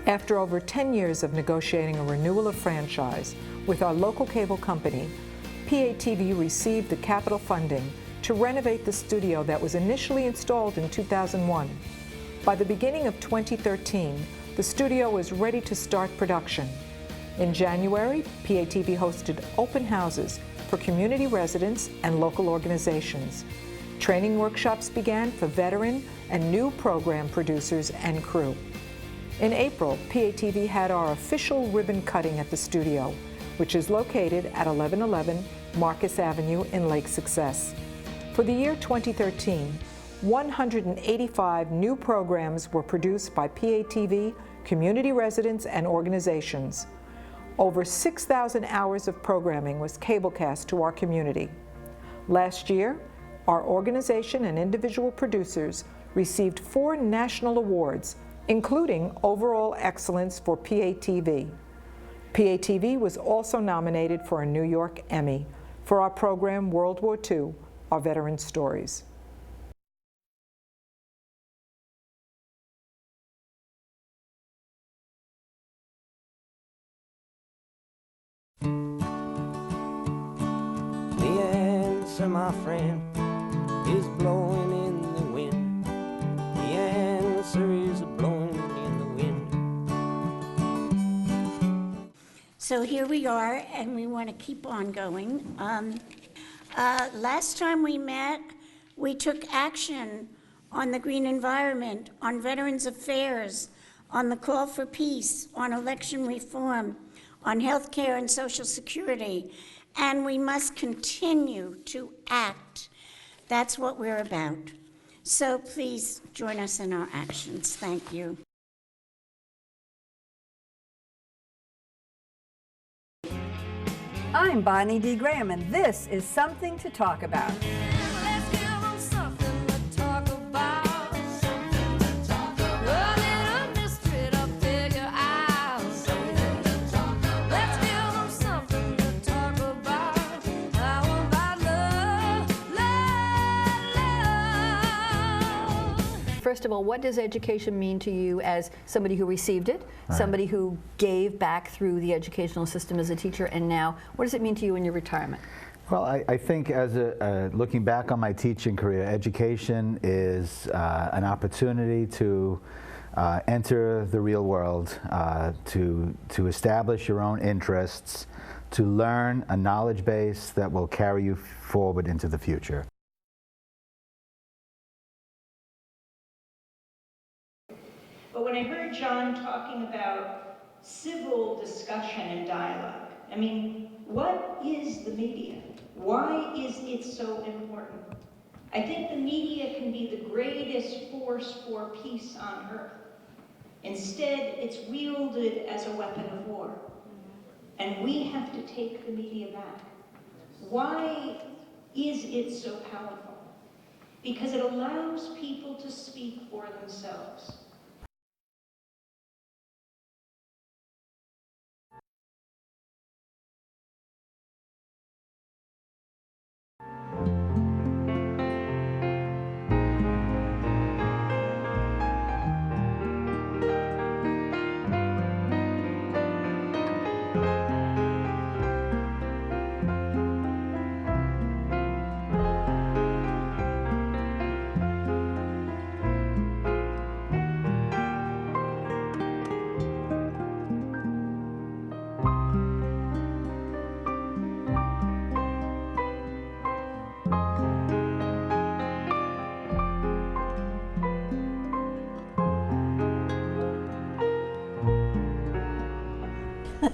After over 10 years of negotiating a renewal of franchise with our local cable company, PATV received the capital funding to renovate the studio that was initially installed in 2001. By the beginning of 2013, the studio was ready to start production. In January, PATV hosted open houses for community residents and local organizations. Training workshops began for veteran and new program producers and crew. In April, PATV had our official ribbon cutting at the studio, which is located at 1111 Marcus Avenue in Lake Success. For the year 2013, 185 new programs were produced by PATV, community residents, and organizations. Over 6,000 hours of programming was cablecast to our community. Last year, our organization and individual producers received 4 national awards, including Overall Excellence for PATV. PATV was also nominated for a New York Emmy for our program World War II, Our Veteran Stories. The answer, my friend, is blowing in the wind. The answer is blowing in the wind. So here we are, and we want to keep on going. Last time we met, we took action on the green environment, on Veterans Affairs, on the call for peace, on election reform, on health care and Social Security, and we must continue to act. That's what we're about. So please join us in our actions. Thank you. I'm Bonnie D. Graham, and this is Something to Talk About. Let's give 'em something to talk about. Something to talk about. A little mystery to figure out. Something to talk about. Let's give 'em something to talk about. How about love, love, love? First of all, what does education mean to you as somebody who received it, somebody who gave back through the educational system as a teacher, and now, what does it mean to you in your retirement? Well, I think as looking back on my teaching career, education is an opportunity to enter the real world, to establish your own interests, to learn a knowledge base that will carry you forward into the future. But when I heard John talking about civil discussion and dialogue, I mean, what is the media? Why is it so important? I think the media can be the greatest force for peace on earth. Instead, it's wielded as a weapon of war. And we have to take the media back. Why is it so powerful? Because it allows people to speak for themselves.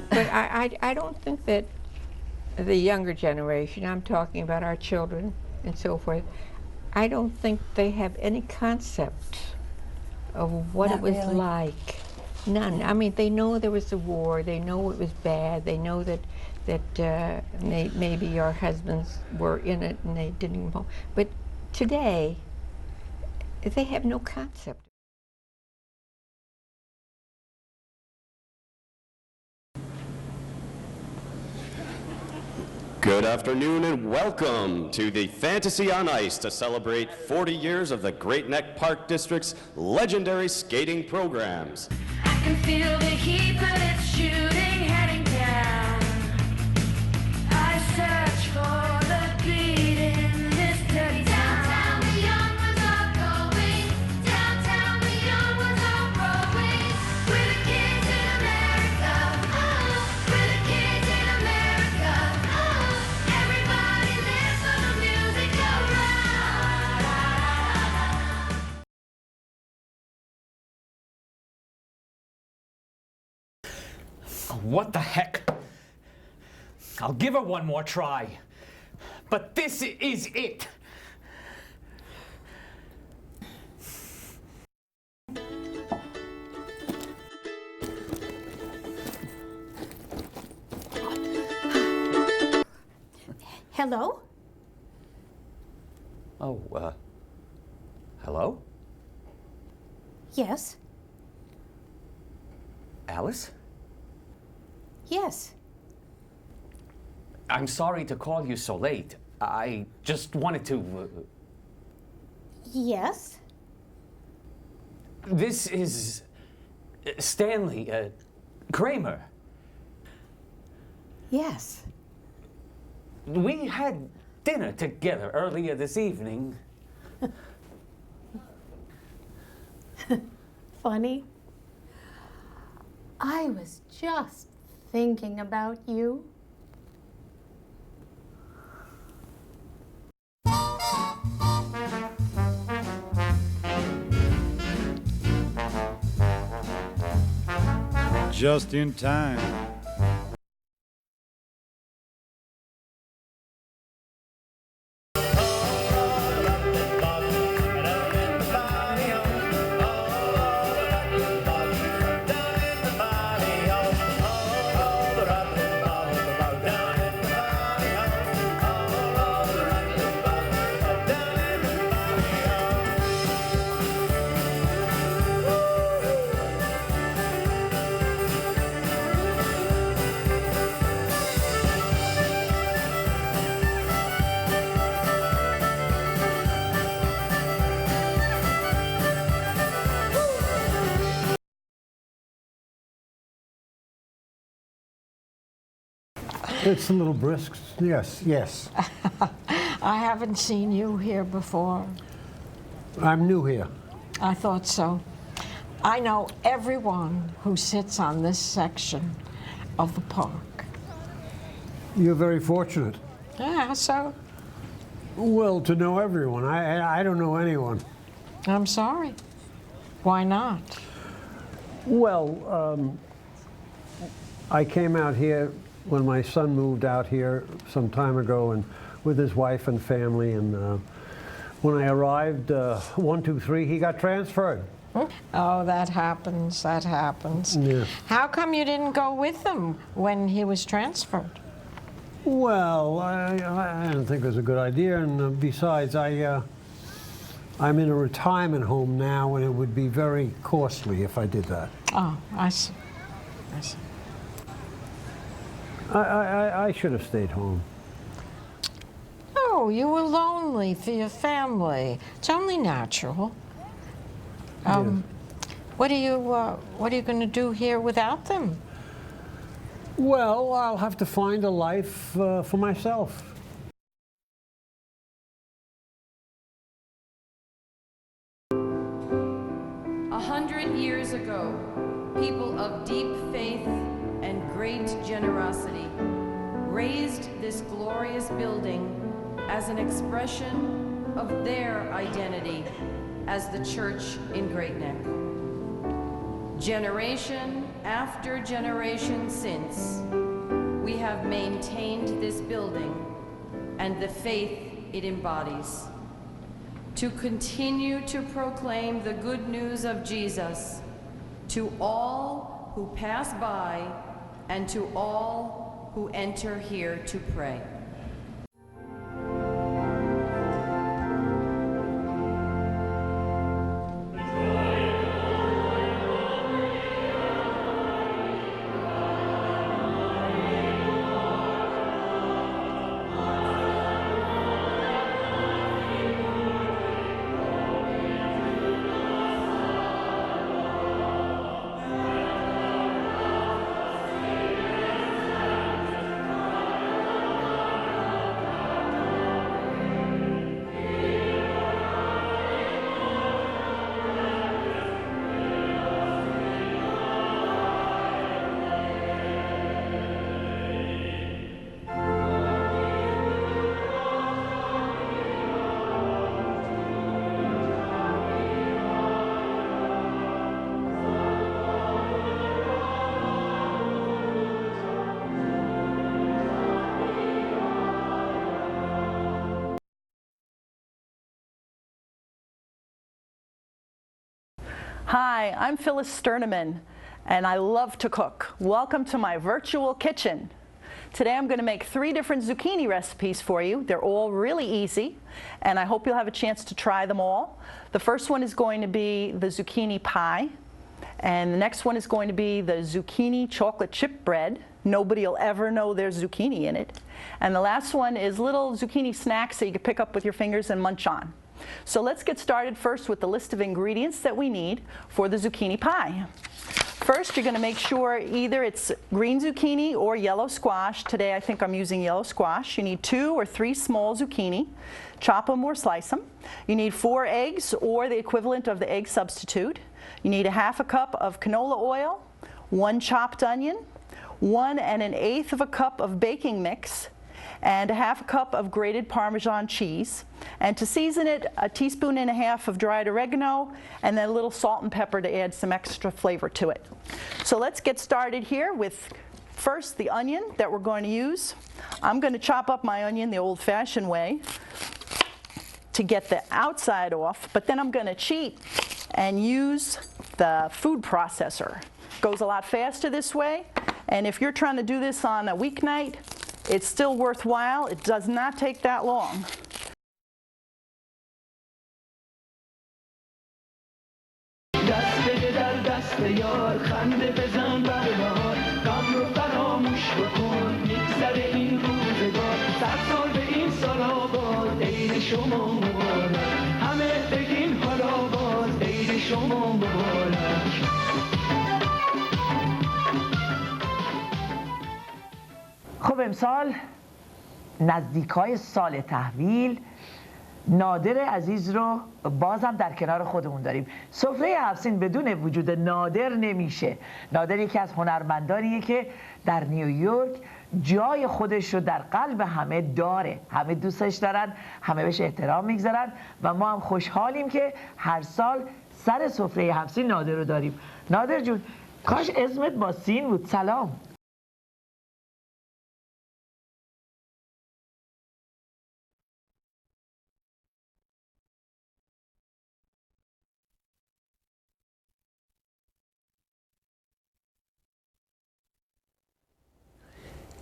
But I don't think that the younger generation, I'm talking about our children and so forth, I don't think they have any concept of what it was like. None. I mean, they know there was a war, they know it was bad, they know that maybe your husbands were in it and they didn't go. But today, they have no concept. Good afternoon and welcome to the Fantasy on Ice to celebrate 40 years of the Great Neck Park District's legendary skating programs. I can feel the What the heck? I'll give her one more try. But this is it. Hello? Oh, hello? Yes. Alice? Yes. I'm sorry to call you so late. I just wanted to... Yes. This is Stanley Kramer. Yes. We had dinner together earlier this evening. Funny. I was just thinking about you. Just in time. It's a little brisk. Yes, yes. I haven't seen you here before. I'm new here. I thought so. I know everyone who sits on this section of the park. You're very fortunate. Yeah, so Well, to know everyone. I don't know anyone. I'm sorry. Why not? Well, I came out here when my son moved out here some time ago, and with his wife and family, and when I arrived, 1, 2, 3, he got transferred. Oh, that happens, that happens. Yeah. How come you didn't go with him when he was transferred? Well, I didn't think it was a good idea, and besides, I'm in a retirement home now, and it would be very costly if I did that. Oh, I see. I see. I should have stayed home. Oh, you were lonely for your family. It's only natural. Yes. What are you going to do here without them? Well, I'll have to find a life for myself. A 100 years ago, people of deep faith and great generosity raised this glorious building as an expression of their identity as the church in Great Neck. Generation after generation since, we have maintained this building and the faith it embodies, to continue to proclaim the good news of Jesus to all who pass by and to all who enter here to pray. Hi, I'm Phyllis Sterneman, and I love to cook. Welcome to my virtual kitchen. Today I'm going to make 3 different zucchini recipes for you. They're all really easy, and I hope you'll have a chance to try them all. The first one is going to be the zucchini pie, and the next one is going to be the zucchini chocolate chip bread. Nobody will ever know there's zucchini in it. And the last one is little zucchini snacks that you can pick up with your fingers and munch on. So let's get started first with the list of ingredients that we need for the zucchini pie. First, you're going to make sure either it's green zucchini or yellow squash. Today I think I'm using yellow squash. You need 2 or 3 small zucchini. Chop them or slice them. You need 4 eggs or the equivalent of the egg substitute. You need 1/2 cup of canola oil, 1 chopped onion, 1 1/8 cup of baking mix, and 1/2 cup of grated Parmesan cheese. And to season it, 1.5 teaspoons of dried oregano, and then a little salt and pepper to add some extra flavor to it. So let's get started here with first the onion that we're going to use. I'm going to chop up my onion the old-fashioned way to get the outside off, but then I'm going to cheat and use the food processor. Goes a lot faster this way, and if you're trying to do this on a weeknight, it's still worthwhile. It does not take that long. خب امسال نزدیکای سال تحویل نادر عزیز رو بازم در کنار خودمون داریم. سفره 7 سین بدون وجود نادر نمیشه. نادر یکی از هنرمندانیه که در نیویورک جای خودش رو در قلب همه داره. همه دوستش دارن، همه بهش احترام میگذارن و ما هم خوشحالیم که هر سال سر سفره 7 سین نادر رو داریم. نادر جون، کاش اسمت با سین بود. سلام.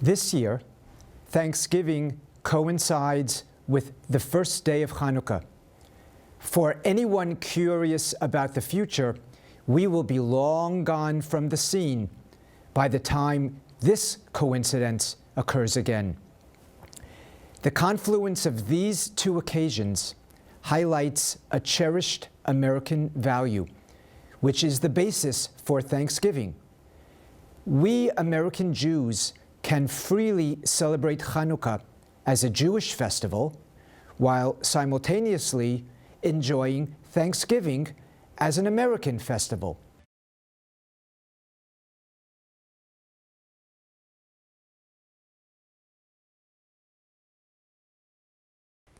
This year, Thanksgiving coincides with the first day of Hanukkah. For anyone curious about the future, we will be long gone from the scene by the time this coincidence occurs again. The confluence of these 2 occasions highlights a cherished American value, which is the basis for Thanksgiving. We American Jews can freely celebrate Hanukkah as a Jewish festival while simultaneously enjoying Thanksgiving as an American festival.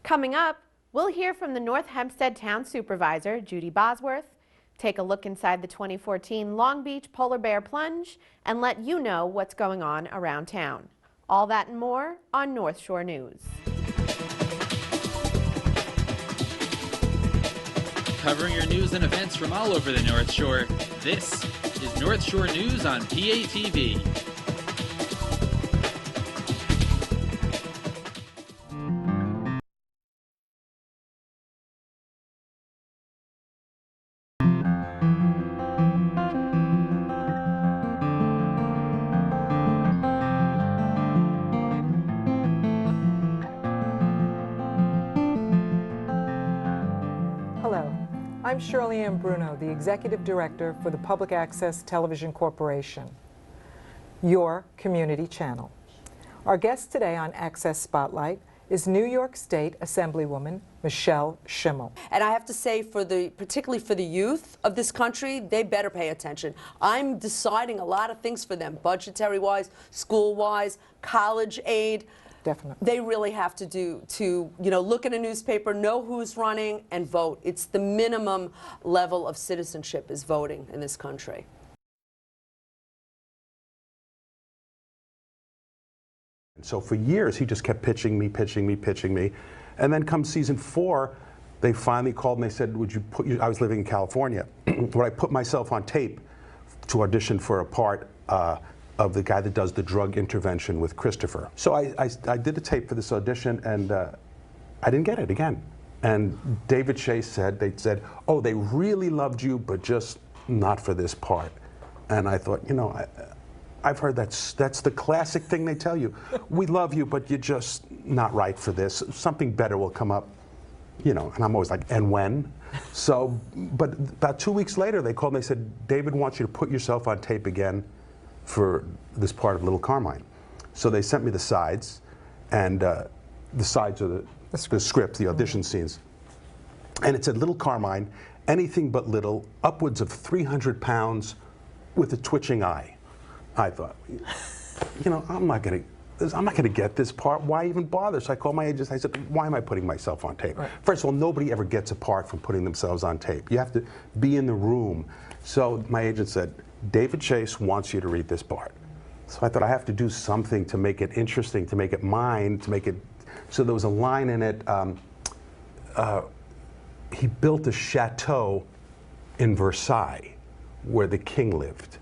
Coming up, we'll hear from the North Hempstead Town Supervisor, Judy Bosworth, take a look inside the 2014 Long Beach Polar Bear Plunge, and let you know what's going on around town. All that and more on North Shore News. Covering your news and events from all over the North Shore, this is North Shore News on PATV. I'm Shirley Ann Bruno, the Executive Director for the Public Access Television Corporation, your community channel. Our guest today on Access Spotlight is New York State Assemblywoman Michelle Schimmel. And I have to say, particularly for the youth of this country, they better pay attention. I'm deciding a lot of things for them, budgetary-wise, school-wise, college aid. Definitely. They really have to look at a newspaper, know who's running, and vote. It's the minimum level of citizenship is voting in this country. So for years, he just kept pitching me. And then come season 4, they finally called and they said, would you put I was living in California, would I put myself on tape to audition for a part of the guy that does the drug intervention with Christopher. So I did a tape for this audition, and I didn't get it again. And David Chase said, they said, oh, they really loved you, but just not for this part. And I thought, you know, I've heard that's the classic thing they tell you. We love you, but you're just not right for this. Something better will come up, you know. And I'm always like, and when? So, but about 2 weeks later, they called and they said, David wants you to put yourself on tape again for this part of Little Carmine. So they sent me the sides, and the sides are the script, the audition scenes. And it said, Little Carmine, anything but little, upwards of 300 pounds with a twitching eye. I thought, you know, I'm not gonna get this part. Why even bother? So I called my agent. I said, why am I putting myself on tape? Right. First of all, nobody ever gets a part from putting themselves on tape. You have to be in the room. So my agent said, David Chase wants you to read this part. So I thought I have to do something to make it interesting, to make it mine, to make it. So there was a line in it. He built a chateau in Versailles, where the king lived.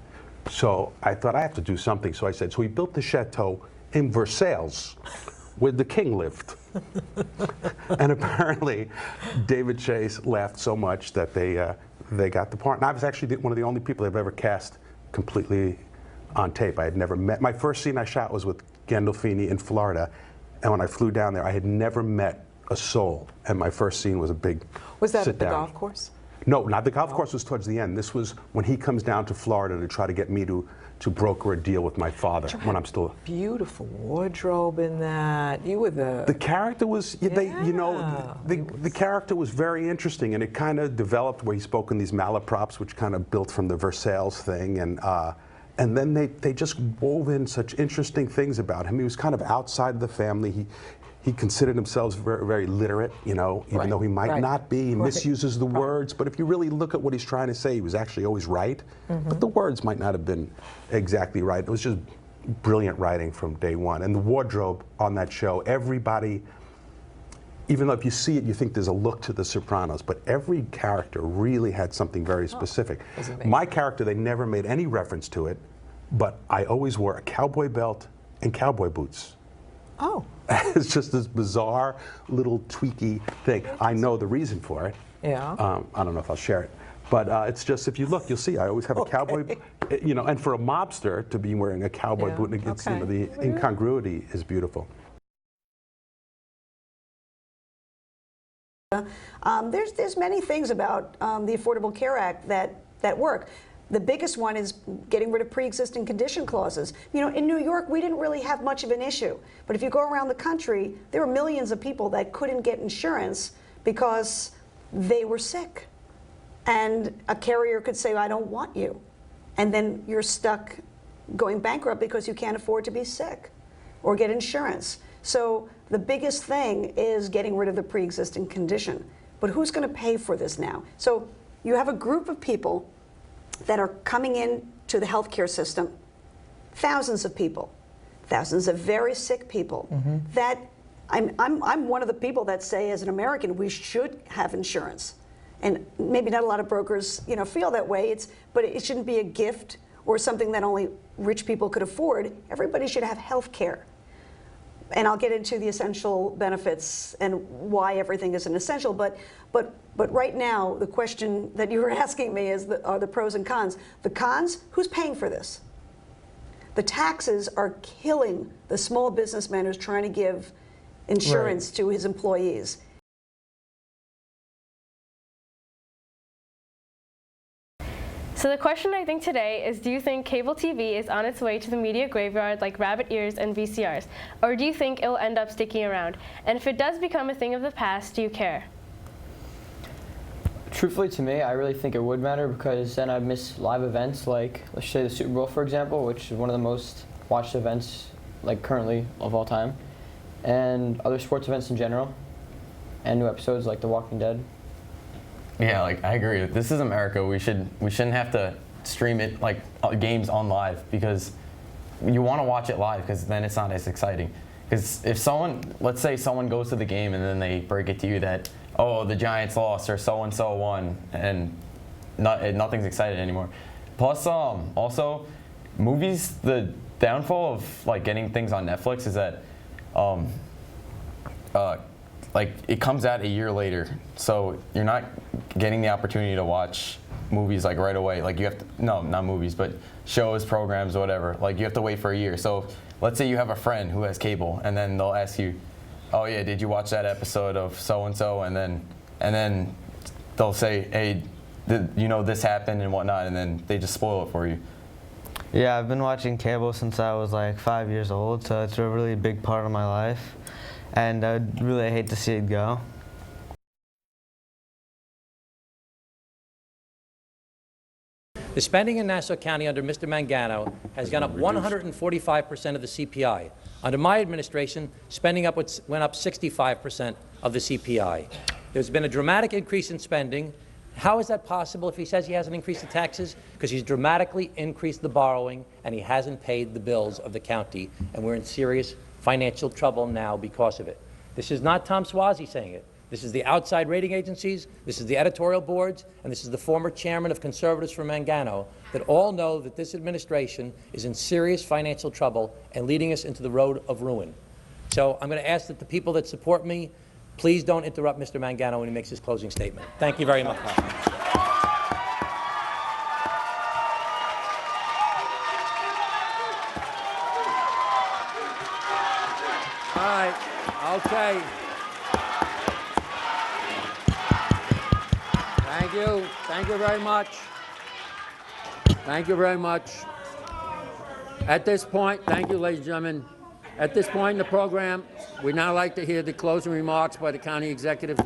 So I thought I have to do something. So I said, so he built the chateau in Versailles, where the king lived. And apparently, David Chase laughed so much that they got the part. And I was actually one of the only people they've ever cast completely on tape. I had never met. My first scene I shot was with Gandolfini in Florida. And when I flew down there, I had never met a soul. And my first scene was a big Was that at the sit-down. golf course? No, not the golf course was towards the end. This was when he comes down to Florida to try to get me to broker a deal with my father when I'm still. Beautiful wardrobe in that. You were the character was, you know, the character was very interesting, and it kind of developed where he spoke in these malaprops, which kind of built from the Versailles thing, and then they just wove in such interesting things about him. He was kind of outside of the family. He considered himself very, very literate, you know, even though he might not be. He misuses the words, but if you really look at what he's trying to say, he was actually always right. But the words might not have been exactly right. It was just brilliant writing from day one. And the wardrobe on that show, everybody, even though if you see it, you think there's a look to The Sopranos, but every character really had something very specific. My character, they never made any reference to it, but I always wore a cowboy belt and cowboy boots. Oh. It's just this bizarre little tweaky thing. I know the reason for it. Yeah. I don't know if I'll share it. But it's just, if you look, you'll see I always have a cowboy, you know, and for a mobster to be wearing a cowboy boot, and it's, you know, the incongruity is beautiful. There's many things about the Affordable Care Act that work. The biggest one is getting rid of pre-existing condition clauses. You know, in New York, we didn't really have much of an issue. But if you go around the country, there were millions of people that couldn't get insurance because they were sick. And a carrier could say, I don't want you. And then you're stuck going bankrupt because you can't afford to be sick or get insurance. So the biggest thing is getting rid of the pre-existing condition. But who's going to pay for this now? So you have a group of people that are coming in to the healthcare system, thousands of people, thousands of very sick people. That I'm one of the people that say, as an American, we should have insurance, and maybe not a lot of brokers, you know, feel that way. But it shouldn't be a gift or something that only rich people could afford. Everybody should have health care. And I'll get into the essential benefits and why everything is an essential. But right now, the question that you were asking me is, are the pros and cons. The cons, who's paying for this? The taxes are killing the small businessman who's trying to give insurance to his employees. So the question I think today is, do you think cable TV is on its way to the media graveyard like rabbit ears and VCRs? Or do you think it will end up sticking around? And if it does become a thing of the past, do you care? Truthfully, to me, I really think it would matter, because then I'd miss live events like, let's say, the Super Bowl, for example, which is one of the most watched events like currently of all time, and other sports events in general, and new episodes like The Walking Dead. Yeah, like I agree. This is America. We shouldn't have to stream it like games on live, because you want to watch it live, because then it's not as exciting. Because if someone, let's say someone goes to the game and then they break it to you that, oh, the Giants lost or so-and-so won, and nothing's exciting anymore. Plus, also, movies, the downfall of like getting things on Netflix is that like it comes out a year later, so you're not getting the opportunity to watch movies like right away. Like you have to, no, not movies, but shows, programs, whatever. Like you have to wait for a year. So let's say you have a friend who has cable, and then they'll ask you, oh yeah, did you watch that episode of so-and-so? And then they'll say, hey, you know this happened and whatnot, and then they just spoil it for you. Yeah, I've been watching cable since I was like 5 years old, so it's a really big part of my life, and I'd really hate to see it go. The spending in Nassau County under Mr. Mangano has gone up 145% of the CPI. Under my administration, spending went up 65% of the CPI. There's been a dramatic increase in spending. How is that possible if he says he hasn't increased the taxes? Because he's dramatically increased the borrowing and he hasn't paid the bills of the county, and we're in serious financial trouble now because of it. This is not Tom Suozzi saying it. This is the outside rating agencies, this is the editorial boards, and this is the former chairman of Conservatives for Mangano that all know that this administration is in serious financial trouble and leading us into the road of ruin. So I'm going to ask that the people that support me, please don't interrupt Mr. Mangano when he makes his closing statement. Thank you very much. All right, okay. Thank you very much. Thank you very much. At this point, thank you, ladies and gentlemen. At this point in the program, we'd now like to hear the closing remarks by the county executive.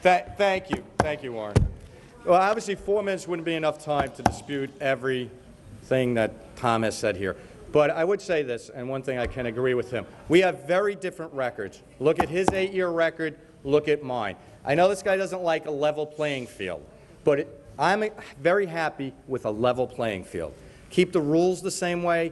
Thank you, Warren. Well, obviously 4 minutes wouldn't be enough time to dispute everything that Tom has said here. But I would say this, and one thing I can agree with him. We have very different records. Look at his 8-year record, look at mine. I know this guy doesn't like a level playing field, but I'm very happy with a level playing field. Keep the rules the same way.